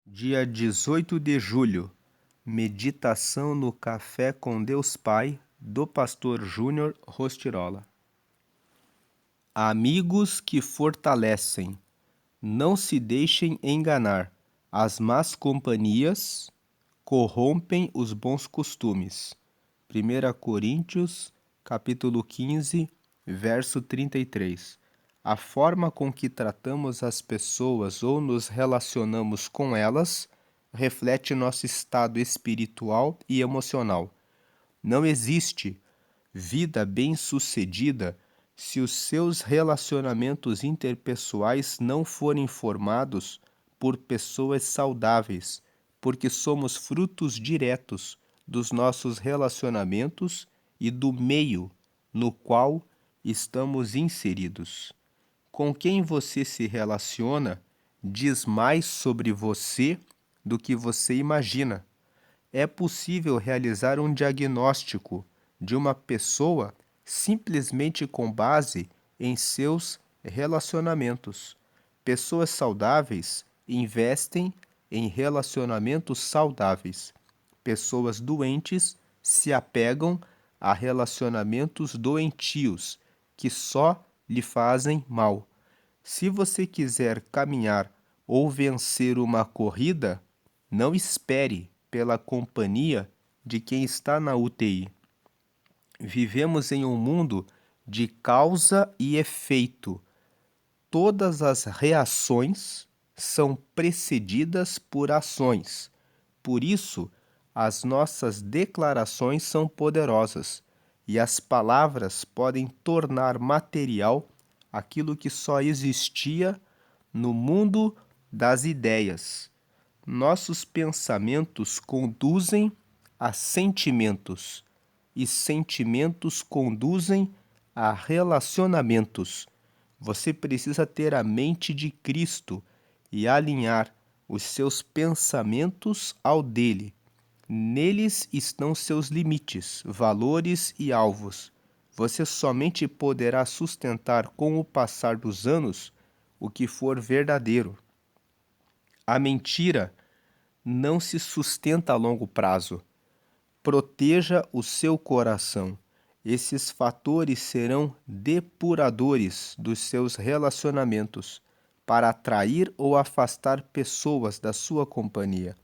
Dia 18 de julho, meditação no Café com Deus Pai, do Pastor Júnior Rostirola. Amigos que fortalecem, não se deixem enganar. As más companhias corrompem os bons costumes. 1 Coríntios, capítulo 15, verso 33. A forma com que tratamos as pessoas ou nos relacionamos com elas reflete nosso estado espiritual e emocional. Não existe vida bem-sucedida se os seus relacionamentos interpessoais não forem formados por pessoas saudáveis, porque somos frutos diretos dos nossos relacionamentos e do meio no qual estamos inseridos. Com quem você se relaciona diz mais sobre você do que você imagina. É possível realizar um diagnóstico de uma pessoa simplesmente com base em seus relacionamentos. Pessoas saudáveis investem em relacionamentos saudáveis. Pessoas doentes se apegam a relacionamentos doentios, que só lhe fazem mal. Se você quiser caminhar ou vencer uma corrida, não espere pela companhia de quem está na UTI. Vivemos em um mundo de causa e efeito. Todas as reações são precedidas por ações. Por isso, as nossas declarações são poderosas e as palavras podem tornar material aquilo que só existia no mundo das ideias. Nossos pensamentos conduzem a sentimentos e sentimentos conduzem a relacionamentos. Você precisa ter a mente de Cristo e alinhar os seus pensamentos ao dele. Neles estão seus limites, valores e alvos. Você somente poderá sustentar com o passar dos anos o que for verdadeiro. A mentira não se sustenta a longo prazo. Proteja o seu coração. Esses fatores serão depuradores dos seus relacionamentos para atrair ou afastar pessoas da sua companhia.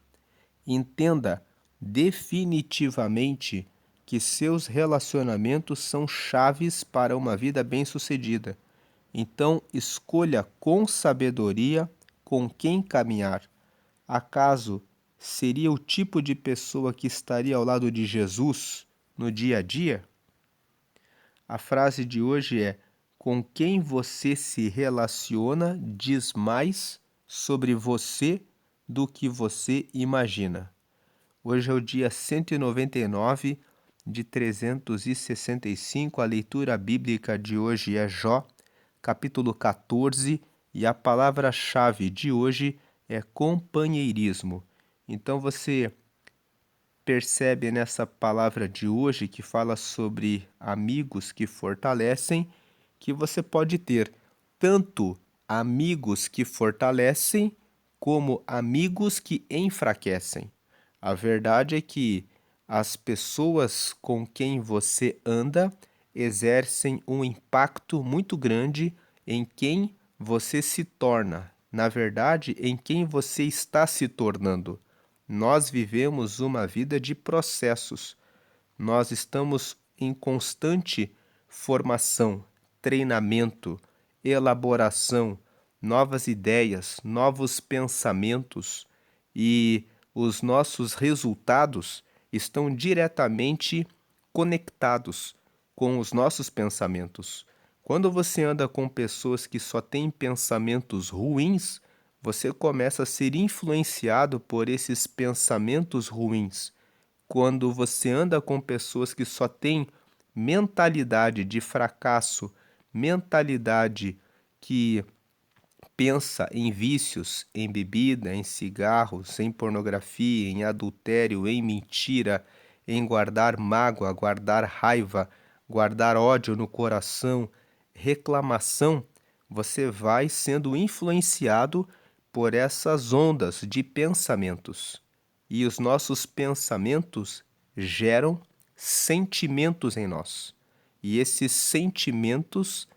Entenda definitivamente que seus relacionamentos são chaves para uma vida bem-sucedida. Então, escolha com sabedoria com quem caminhar. Acaso seria o tipo de pessoa que estaria ao lado de Jesus no dia a dia? A frase de hoje é: com quem você se relaciona diz mais sobre você do que você imagina. Hoje é o dia 199 de 365. A leitura bíblica de hoje é Jó, capítulo 14, e a palavra-chave de hoje é companheirismo. Então você percebe nessa palavra de hoje, que fala sobre amigos que fortalecem, que você pode ter tanto amigos que fortalecem como amigos que enfraquecem. A verdade é que as pessoas com quem você anda exercem um impacto muito grande em quem você se torna, na verdade, em quem você está se tornando. Nós vivemos uma vida de processos. Nós estamos em constante formação, treinamento, elaboração, novas ideias, novos pensamentos, e os nossos resultados estão diretamente conectados com os nossos pensamentos. Quando você anda com pessoas que só têm pensamentos ruins, você começa a ser influenciado por esses pensamentos ruins. Quando você anda com pessoas que só têm mentalidade de fracasso, mentalidade que pensa em vícios, em bebida, em cigarros, em pornografia, em adultério, em mentira, em guardar mágoa, guardar raiva, guardar ódio no coração, reclamação, você vai sendo influenciado por essas ondas de pensamentos. E os nossos pensamentos geram sentimentos em nós. E esses sentimentos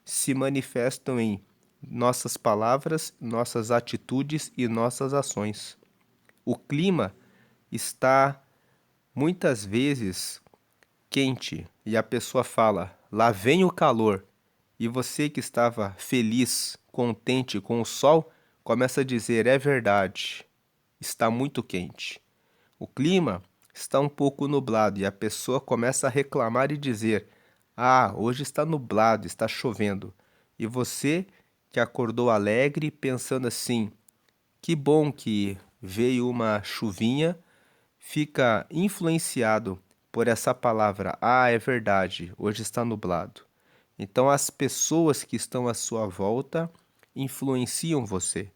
se manifestam em nossas palavras, nossas atitudes e nossas ações. O clima está muitas vezes quente e a pessoa fala: lá vem o calor. E você que estava feliz, contente com o sol, começa a dizer: é verdade, está muito quente. O clima está um pouco nublado e a pessoa começa a reclamar e dizer: ah, hoje está nublado, está chovendo. E você que acordou alegre, pensando assim: que bom que veio uma chuvinha, fica influenciado por essa palavra: ah, é verdade, hoje está nublado. Então, as pessoas que estão à sua volta influenciam você.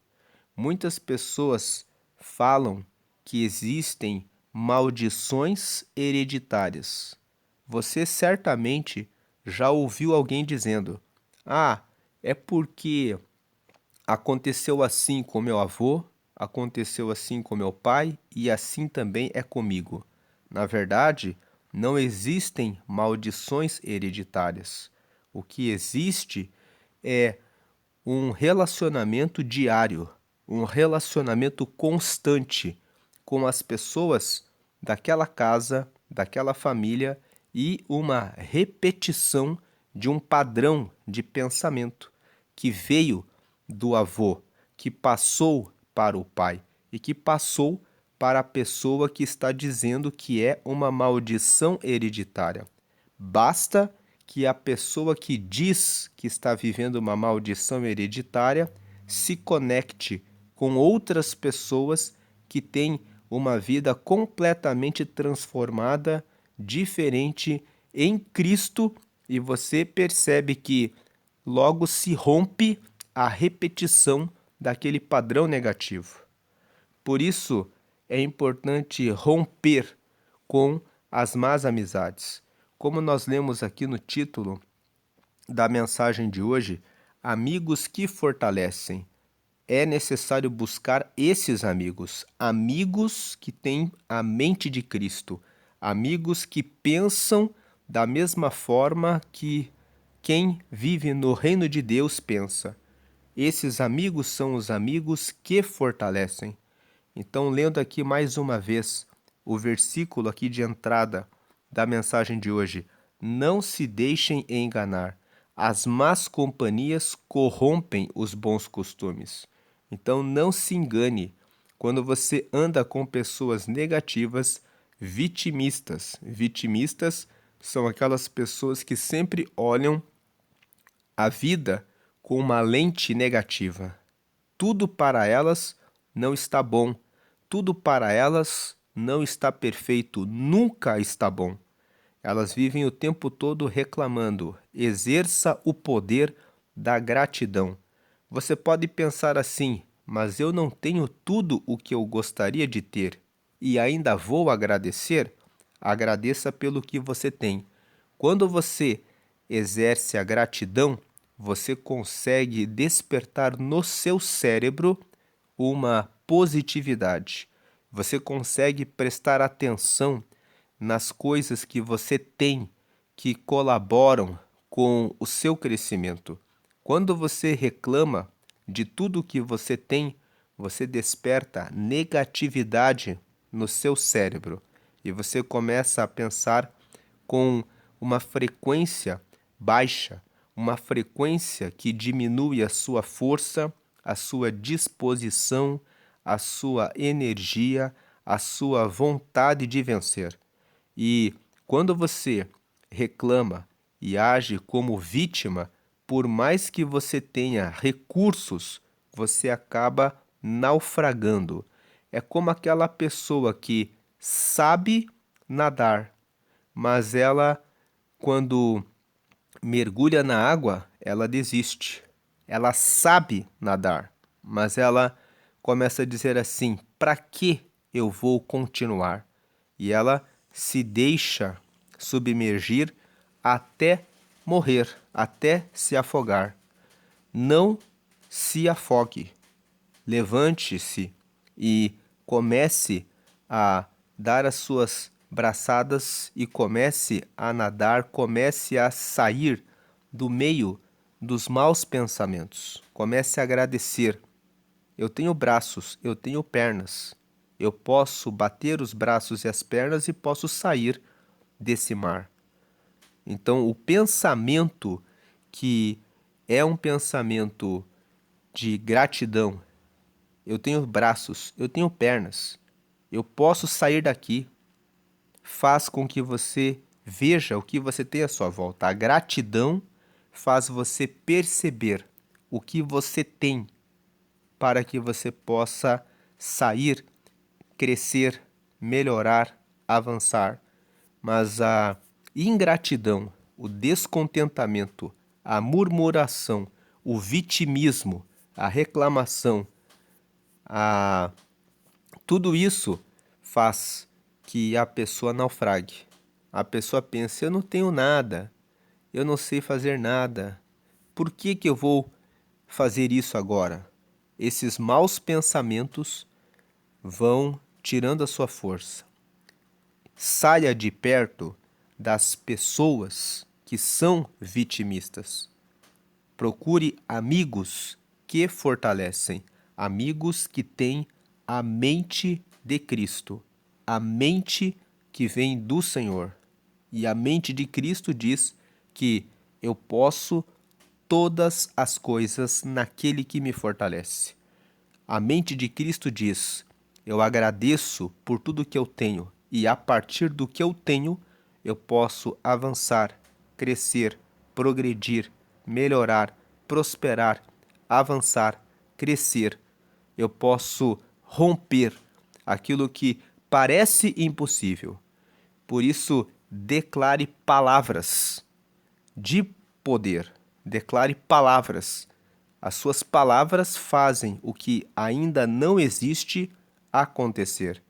Muitas pessoas falam que existem maldições hereditárias. Você certamente já ouviu alguém dizendo: ah, é porque aconteceu assim com meu avô, aconteceu assim com meu pai e assim também é comigo. Na verdade, não existem maldições hereditárias. O que existe é um relacionamento diário, um relacionamento constante com as pessoas daquela casa, daquela família e uma repetição de um padrão de pensamento que veio do avô, que passou para o pai e que passou para a pessoa que está dizendo que é uma maldição hereditária. Basta que a pessoa que diz que está vivendo uma maldição hereditária se conecte com outras pessoas que têm uma vida completamente transformada, diferente em Cristo, e você percebe que logo se rompe a repetição daquele padrão negativo. Por isso, é importante romper com as más amizades. Como nós lemos aqui no título da mensagem de hoje, amigos que fortalecem. É necessário buscar esses amigos, amigos que têm a mente de Cristo, amigos que pensam da mesma forma que quem vive no reino de Deus pensa. Esses amigos são os amigos que fortalecem. Então, lendo aqui mais uma vez o versículo aqui de entrada da mensagem de hoje: não se deixem enganar, as más companhias corrompem os bons costumes. Então, não se engane quando você anda com pessoas negativas, vitimistas. Vitimistas são aquelas pessoas que sempre olham a vida com uma lente negativa. Tudo para elas não está bom. Tudo para elas não está perfeito. Nunca está bom. Elas vivem o tempo todo reclamando. Exerça o poder da gratidão. Você pode pensar assim: mas eu não tenho tudo o que eu gostaria de ter e ainda vou agradecer? Agradeça pelo que você tem. Quando você exerce a gratidão, você consegue despertar no seu cérebro uma positividade. Você consegue prestar atenção nas coisas que você tem que colaboram com o seu crescimento. Quando você reclama de tudo que você tem, você desperta negatividade no seu cérebro e você começa a pensar com uma frequência baixa, uma frequência que diminui a sua força, a sua disposição, a sua energia, a sua vontade de vencer. E quando você reclama e age como vítima, por mais que você tenha recursos, você acaba naufragando. É como aquela pessoa que sabe nadar, mas ela, quando mergulha na água, ela desiste. Ela sabe nadar, mas ela começa a dizer assim: para que eu vou continuar? E ela se deixa submergir até morrer, até se afogar. Não se afogue. levante-se e comece a dar as suas braçadas e comece a nadar, comece a sair do meio dos maus pensamentos. Comece a agradecer. Eu tenho braços, eu tenho pernas. Eu posso bater os braços e as pernas e posso sair desse mar. Então, o pensamento que é um pensamento de gratidão. Eu tenho braços, eu tenho pernas. Eu posso sair daqui. Faz com que você veja o que você tem à sua volta. A gratidão faz você perceber o que você tem para que você possa sair, crescer, melhorar, avançar. Mas a ingratidão, o descontentamento, a murmuração, o vitimismo, a reclamação, tudo isso faz que a pessoa naufrague. A pessoa pensa, eu não tenho nada, eu não sei fazer nada. Por que eu vou fazer isso agora? Esses maus pensamentos vão tirando a sua força. Saia de perto das pessoas que são vitimistas. Procure amigos que fortalecem, amigos que têm a mente de Cristo, a mente que vem do Senhor. E a mente de Cristo diz que eu posso todas as coisas naquele que me fortalece. A mente de Cristo diz: eu agradeço por tudo que eu tenho, e a partir do que eu tenho, eu posso avançar, crescer, progredir, melhorar, prosperar, avançar, crescer. Eu posso romper aquilo que parece impossível. Por isso, declare palavras de poder. Declare palavras. As suas palavras fazem o que ainda não existe acontecer.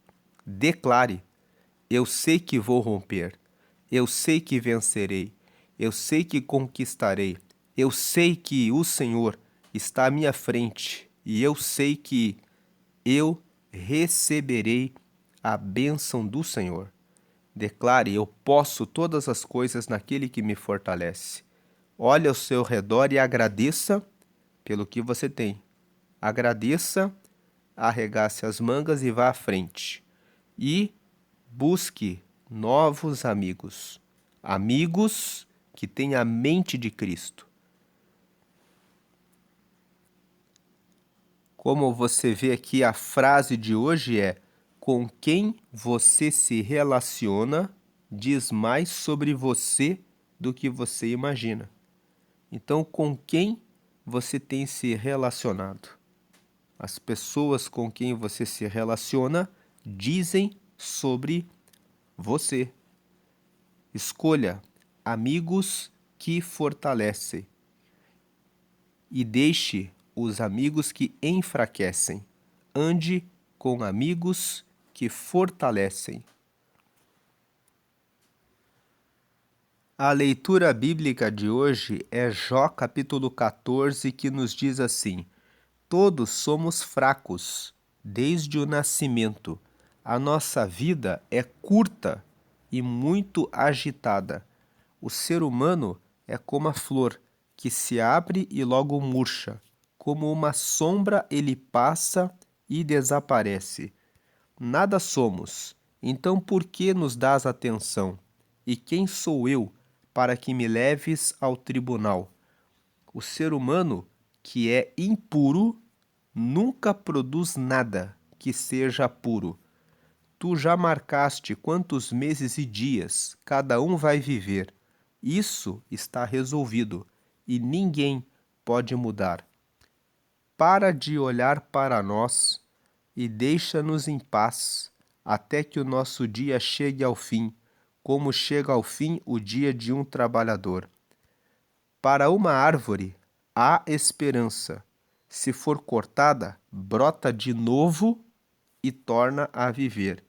Declare: eu sei que vou romper. Eu sei que vencerei. Eu sei que conquistarei. Eu sei que o Senhor está à minha frente. E eu sei que eu receberei a bênção do Senhor. Declare: eu posso todas as coisas naquele que me fortalece. Olhe ao seu redor e agradeça pelo que você tem. Agradeça, arregace as mangas e vá à frente. E busque novos amigos. Amigos que têm a mente de Cristo. Como você vê aqui, a frase de hoje é: com quem você se relaciona diz mais sobre você do que você imagina. Então, com quem você tem se relacionado? As pessoas com quem você se relaciona dizem sobre você. Escolha amigos que fortalecem e deixe os amigos que enfraquecem. Ande com amigos que fortalecem. A leitura bíblica de hoje é Jó capítulo 14, que nos diz assim: todos somos fracos desde o nascimento. A nossa vida é curta e muito agitada. O ser humano é como a flor, que se abre e logo murcha. Como uma sombra ele passa e desaparece. Nada somos, então por que nos dás atenção? E quem sou eu para que me leves ao tribunal? O ser humano, que é impuro, nunca produz nada que seja puro. Tu já marcaste quantos meses e dias cada um vai viver. Isso está resolvido e ninguém pode mudar. Para de olhar para nós e deixa-nos em paz, até que o nosso dia chegue ao fim, como chega ao fim o dia de um trabalhador. Para uma árvore há esperança. Se for cortada, brota de novo e torna a viver.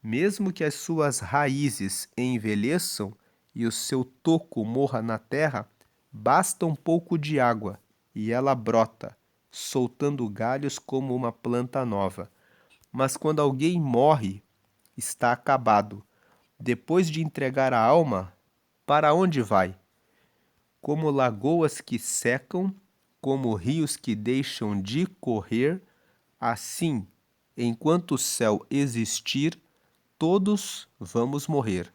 Mesmo que as suas raízes envelheçam e o seu toco morra na terra, basta um pouco de água e ela brota, soltando galhos como uma planta nova. Mas quando alguém morre, está acabado. Depois de entregar a alma, para onde vai? Como lagoas que secam, como rios que deixam de correr, assim, enquanto o céu existir, todos vamos morrer.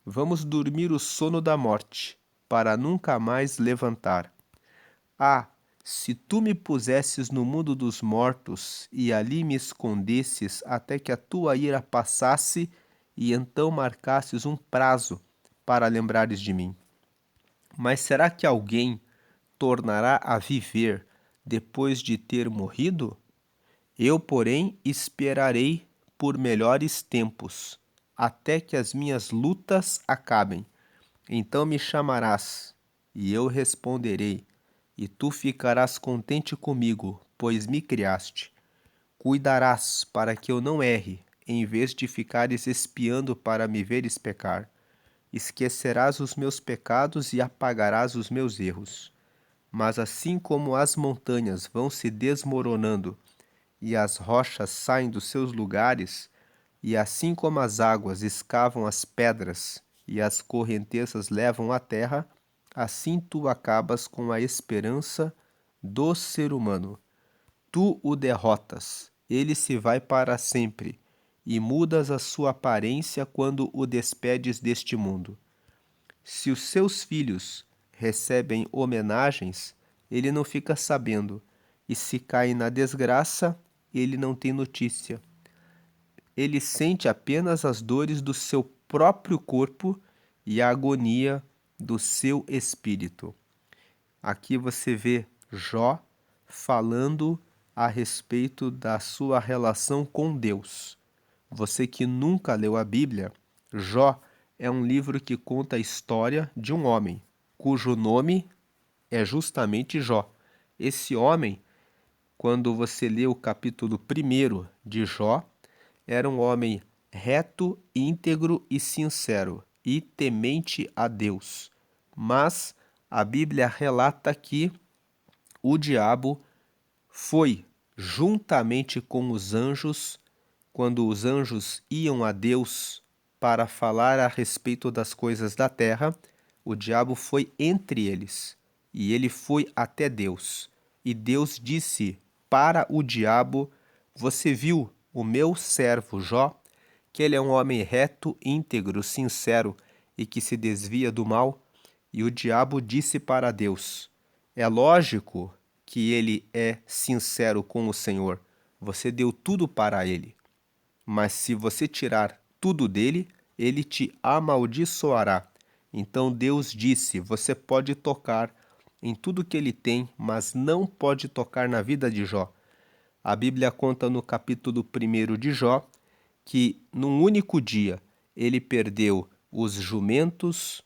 Vamos dormir o sono da morte, para nunca mais levantar. Ah, se tu me pusesses no mundo dos mortos e ali me escondesses até que a tua ira passasse e então marcasses um prazo para lembrares de mim. Mas será que alguém tornará a viver depois de ter morrido? Eu, porém, esperarei por melhores tempos, até que as minhas lutas acabem. Então me chamarás, e eu responderei, e tu ficarás contente comigo, pois me criaste. Cuidarás para que eu não erre, em vez de ficares espiando para me veres pecar. Esquecerás os meus pecados e apagarás os meus erros. Mas assim como as montanhas vão se desmoronando e as rochas saem dos seus lugares, e assim como as águas escavam as pedras e as correntezas levam a terra, assim tu acabas com a esperança do ser humano. Tu o derrotas, ele se vai para sempre, e mudas a sua aparência quando o despedes deste mundo. Se os seus filhos recebem homenagens, ele não fica sabendo, e se cai na desgraça, ele não tem notícia. Ele sente apenas as dores do seu próprio corpo e a agonia do seu espírito. Aqui você vê Jó falando a respeito da sua relação com Deus. Você que nunca leu a Bíblia, Jó é um livro que conta a história de um homem, cujo nome é justamente Jó. Esse homem, quando você lê o capítulo 1 de Jó, era um homem reto, íntegro e sincero, e temente a Deus. Mas a Bíblia relata que o diabo foi, juntamente com os anjos, quando os anjos iam a Deus para falar a respeito das coisas da terra, o diabo foi entre eles, e ele foi até Deus. E Deus disse para o diabo: Você viu o meu servo Jó, que ele é um homem reto, íntegro, sincero e que se desvia do mal? E o diabo disse para Deus: É lógico que ele é sincero com o Senhor. Você deu tudo para ele. Mas se você tirar tudo dele, ele te amaldiçoará. Então Deus disse: Você pode tocar em tudo que ele tem, mas não pode tocar na vida de Jó. A Bíblia conta no capítulo 1 de Jó que num único dia ele perdeu os jumentos,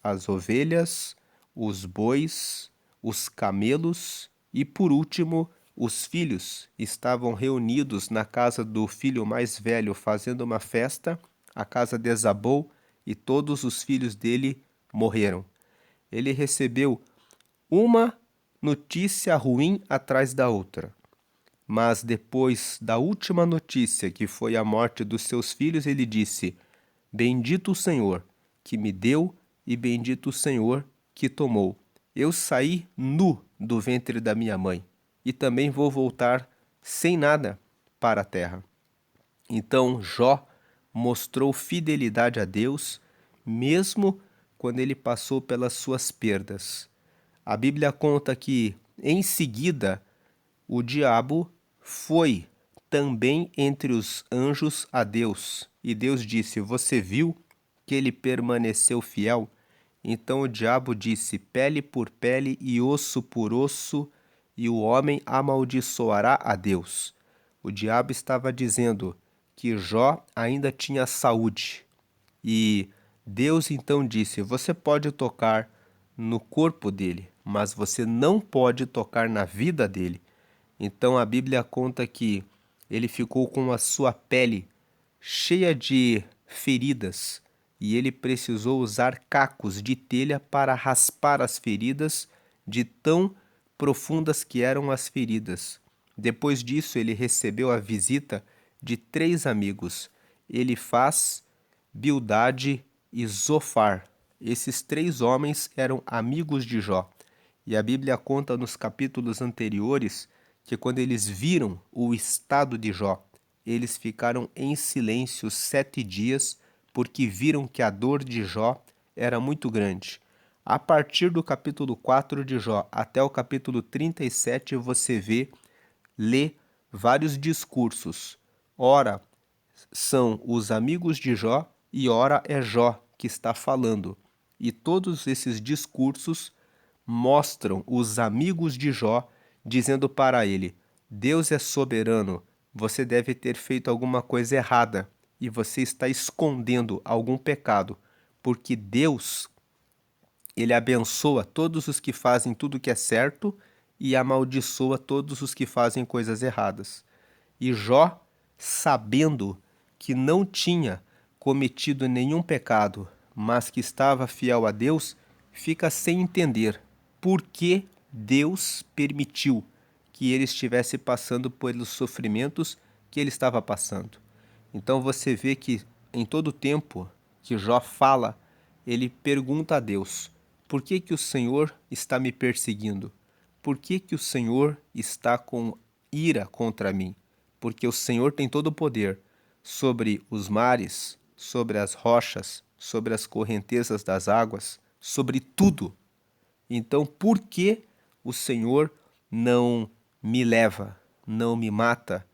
as ovelhas, os bois, os camelos e, por último, os filhos. Estavam reunidos na casa do filho mais velho fazendo uma festa, a casa desabou e todos os filhos dele morreram. Ele recebeu uma notícia ruim atrás da outra. Mas depois da última notícia, que foi a morte dos seus filhos, ele disse: Bendito o Senhor, que me deu, e bendito o Senhor, que tomou. Eu saí nu do ventre da minha mãe, e também vou voltar sem nada para a terra. Então Jó mostrou fidelidade a Deus, mesmo quando ele passou pelas suas perdas. A Bíblia conta que, em seguida, o diabo foi também entre os anjos a Deus, e Deus disse: Você viu que ele permaneceu fiel? Então o diabo disse: Pele por pele e osso por osso, e o homem amaldiçoará a Deus. O diabo estava dizendo que Jó ainda tinha saúde. E Deus então disse: Você pode tocar no corpo dele, mas você não pode tocar na vida dele. Então a Bíblia conta que ele ficou com a sua pele cheia de feridas e ele precisou usar cacos de telha para raspar as feridas de tão profundas que eram as feridas. Depois disso, ele recebeu a visita de 3 amigos, Elifaz, Bildade e Zofar. Esses 3 homens eram amigos de Jó. E a Bíblia conta nos capítulos anteriores que quando eles viram o estado de Jó, eles ficaram em silêncio 7 dias, porque viram que a dor de Jó era muito grande. A partir do capítulo 4 de Jó até o capítulo 37, você lê vários discursos. Ora, são os amigos de Jó e ora é Jó que está falando. E todos esses discursos mostram os amigos de Jó dizendo para ele: Deus é soberano, você deve ter feito alguma coisa errada e você está escondendo algum pecado, porque Deus, ele abençoa todos os que fazem tudo que é certo e amaldiçoa todos os que fazem coisas erradas. E Jó, sabendo que não tinha cometido nenhum pecado, mas que estava fiel a Deus, fica sem entender por que Deus permitiu que ele estivesse passando pelos sofrimentos que ele estava passando. Então você vê que em todo o tempo que Jó fala, ele pergunta a Deus: por que que o Senhor está me perseguindo? Por que que o Senhor está com ira contra mim? Porque o Senhor tem todo o poder sobre os mares, sobre as rochas, sobre as correntezas das águas, sobre tudo. Então, por que o Senhor não me leva, não me mata,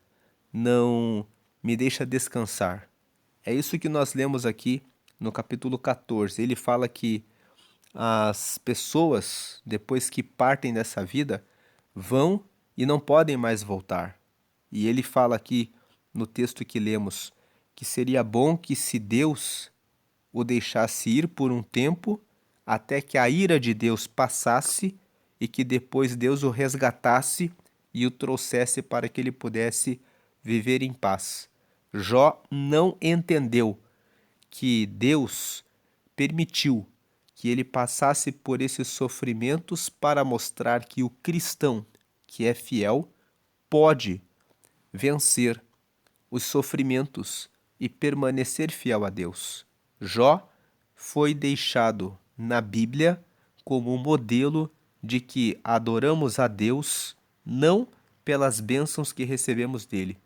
não me deixa descansar? É isso que nós lemos aqui no capítulo 14. Ele fala que as pessoas, depois que partem dessa vida, vão e não podem mais voltar. E ele fala aqui no texto que lemos que seria bom que, se Deus o deixasse ir por um tempo, até que a ira de Deus passasse e que depois Deus o resgatasse e o trouxesse para que ele pudesse viver em paz. Jó não entendeu que Deus permitiu que ele passasse por esses sofrimentos para mostrar que o cristão, que é fiel, pode vencer os sofrimentos e permanecer fiel a Deus. Jó foi deixado na Bíblia como um modelo de que adoramos a Deus não pelas bênçãos que recebemos dele,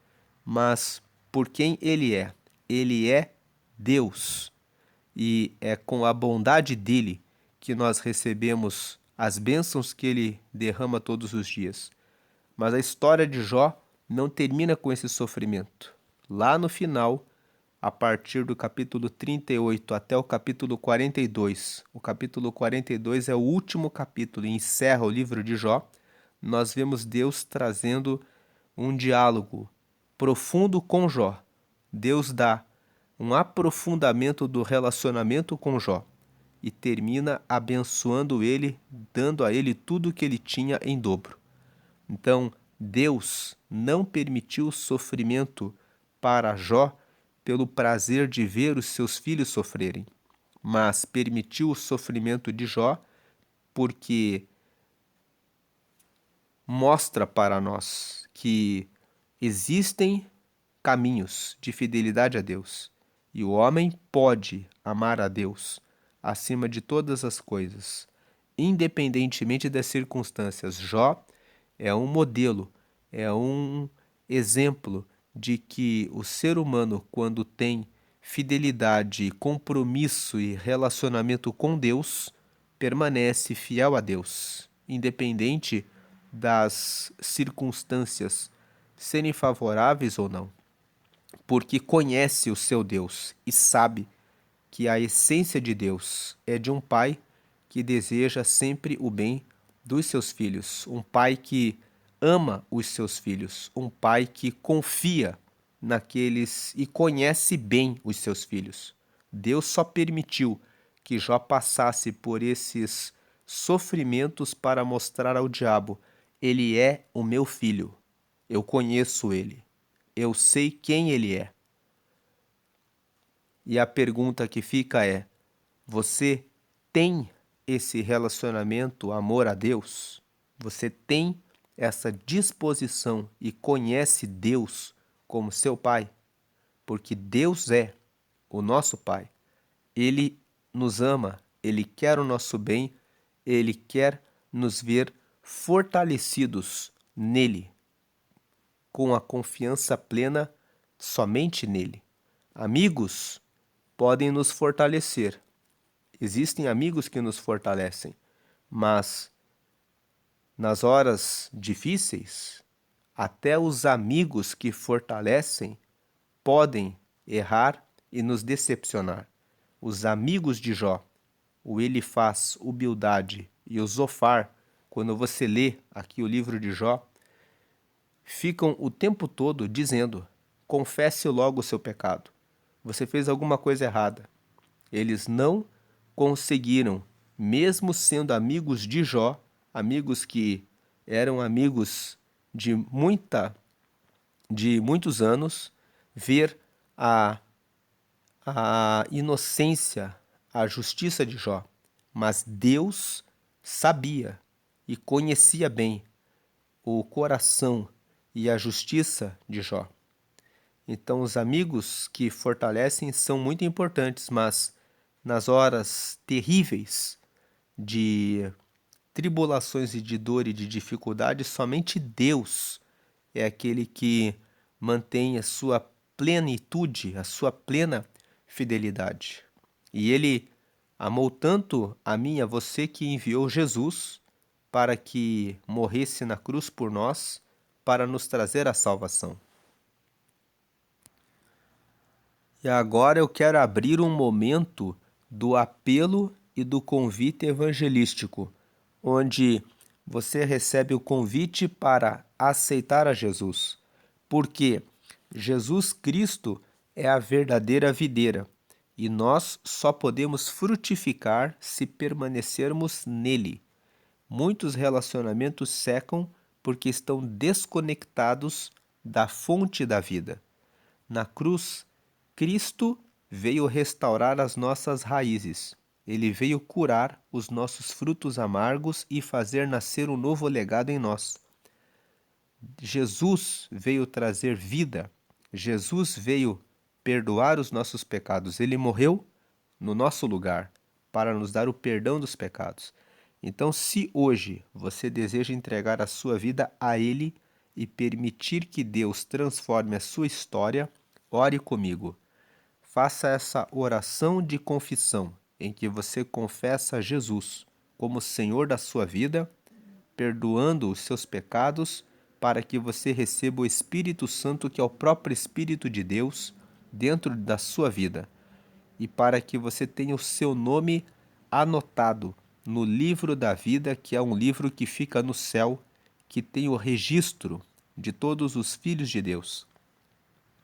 mas por quem ele é. Ele é Deus. E é com a bondade dele que nós recebemos as bênçãos que ele derrama todos os dias. Mas a história de Jó não termina com esse sofrimento. Lá no final, a partir do capítulo 38 até o capítulo 42, o capítulo 42 é o último capítulo e encerra o livro de Jó, nós vemos Deus trazendo um diálogo profundo com Jó. Deus dá um aprofundamento do relacionamento com Jó e termina abençoando ele, dando a ele tudo o que ele tinha em dobro. Então, Deus não permitiu sofrimento para Jó pelo prazer de ver os seus filhos sofrerem, mas permitiu o sofrimento de Jó porque mostra para nós que existem caminhos de fidelidade a Deus e o homem pode amar a Deus acima de todas as coisas, independentemente das circunstâncias. Jó é um modelo, é um exemplo de que o ser humano, quando tem fidelidade, compromisso e relacionamento com Deus, permanece fiel a Deus, independente das circunstâncias serem favoráveis ou não, porque conhece o seu Deus e sabe que a essência de Deus é de um pai que deseja sempre o bem dos seus filhos, um pai que ama os seus filhos, um pai que confia naqueles e conhece bem os seus filhos. Deus só permitiu que Jó passasse por esses sofrimentos para mostrar ao diabo: ele é o meu filho, eu conheço ele, eu sei quem ele é. E a pergunta que fica é: você tem esse relacionamento, amor a Deus? Você tem essa disposição e conhece Deus como seu Pai? Porque Deus é o nosso Pai. Ele nos ama, Ele quer o nosso bem, Ele quer nos ver fortalecidos nele, com a confiança plena somente nele. Amigos podem nos fortalecer. Existem amigos que nos fortalecem, mas nas horas difíceis, até os amigos que fortalecem podem errar e nos decepcionar. Os amigos de Jó, o Elifaz, o Bildade e o Zofar, quando você lê aqui o livro de Jó, ficam o tempo todo dizendo: confesse logo o seu pecado. Você fez alguma coisa errada. Eles não conseguiram, mesmo sendo amigos de Jó, amigos que eram amigos de muitos anos, ver a inocência, a justiça de Jó. Mas Deus sabia e conhecia bem o coração e a justiça de Jó. Então, os amigos que fortalecem são muito importantes, mas nas horas terríveis de tribulações e de dor e de dificuldade, somente Deus é aquele que mantém a sua plenitude, a sua plena fidelidade. E Ele amou tanto a mim e a você que enviou Jesus para que morresse na cruz por nós, para nos trazer a salvação. E agora eu quero abrir um momento do apelo e do convite evangelístico, onde você recebe o convite para aceitar a Jesus, porque Jesus Cristo é a verdadeira videira e nós só podemos frutificar se permanecermos nele. Muitos relacionamentos secam porque estão desconectados da fonte da vida. Na cruz, Cristo veio restaurar as nossas raízes. Ele veio curar os nossos frutos amargos e fazer nascer um novo legado em nós. Jesus veio trazer vida. Jesus veio perdoar os nossos pecados. Ele morreu no nosso lugar para nos dar o perdão dos pecados. Então, se hoje você deseja entregar a sua vida a Ele e permitir que Deus transforme a sua história, ore comigo. Faça essa oração de confissão, em que você confessa Jesus como Senhor da sua vida, perdoando os seus pecados, para que você receba o Espírito Santo, que é o próprio Espírito de Deus, dentro da sua vida, e para que você tenha o seu nome anotado no livro da vida, que é um livro que fica no céu, que tem o registro de todos os filhos de Deus.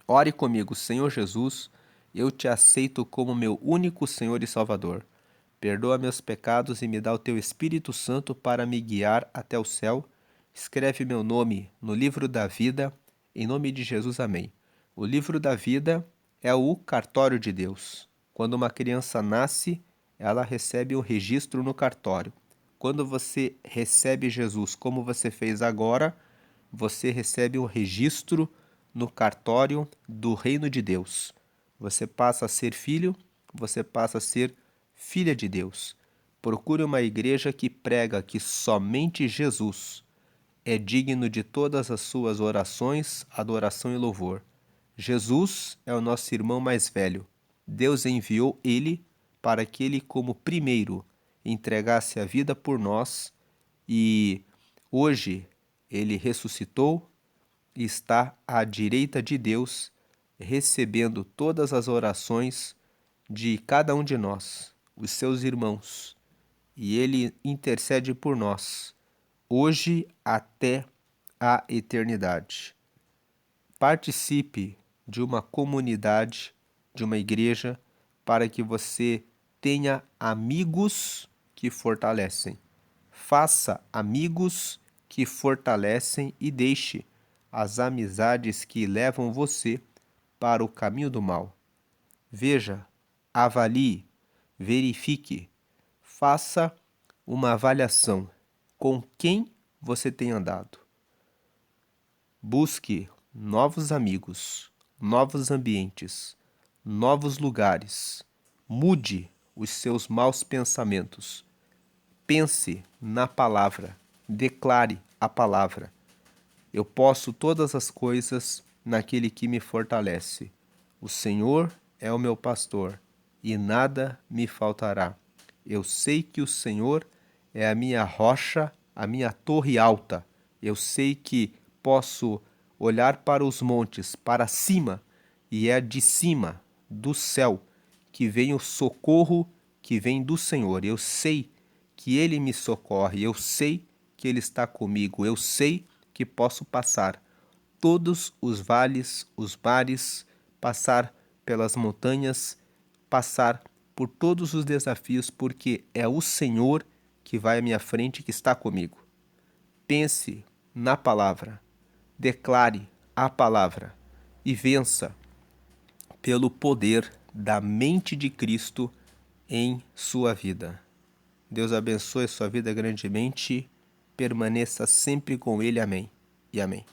Ore comigo: Senhor Jesus, eu te aceito como meu único Senhor e Salvador. Perdoa meus pecados e me dá o teu Espírito Santo para me guiar até o céu. Escreve meu nome no livro da vida, em nome de Jesus, amém. O livro da vida é o cartório de Deus. Quando uma criança nasce, ela recebe um registro no cartório. Quando você recebe Jesus, como você fez agora, você recebe um registro no cartório do reino de Deus. Você passa a ser filho, você passa a ser filha de Deus. Procure uma igreja que prega que somente Jesus é digno de todas as suas orações, adoração e louvor. Jesus é o nosso irmão mais velho. Deus enviou ele para que ele, como primeiro, entregasse a vida por nós e hoje ele ressuscitou e está à direita de Deus, recebendo todas as orações de cada um de nós, os seus irmãos, e ele intercede por nós, hoje até a eternidade. Participe de uma comunidade, de uma igreja, para que você tenha amigos que fortalecem. Faça amigos que fortalecem e deixe as amizades que levam você para o caminho do mal. Veja, avalie, verifique, faça uma avaliação com quem você tem andado. Busque novos amigos, novos ambientes, novos lugares. Mude os seus maus pensamentos. Pense na palavra. Declare a palavra. Eu posso todas as coisas naquele que me fortalece. O Senhor é o meu pastor e nada me faltará. Eu sei que o Senhor é a minha rocha, a minha torre alta. Eu sei que posso olhar para os montes, para cima, e é de cima, do céu, que vem o socorro que vem do Senhor. Eu sei que Ele me socorre, eu sei que Ele está comigo, eu sei que posso passar todos os vales, os mares, passar pelas montanhas, passar por todos os desafios, porque é o Senhor que vai à minha frente, que está comigo. Pense na palavra, declare a palavra e vença pelo poder da mente de Cristo em sua vida. Deus abençoe sua vida grandemente. Permaneça sempre com Ele. Amém e amém.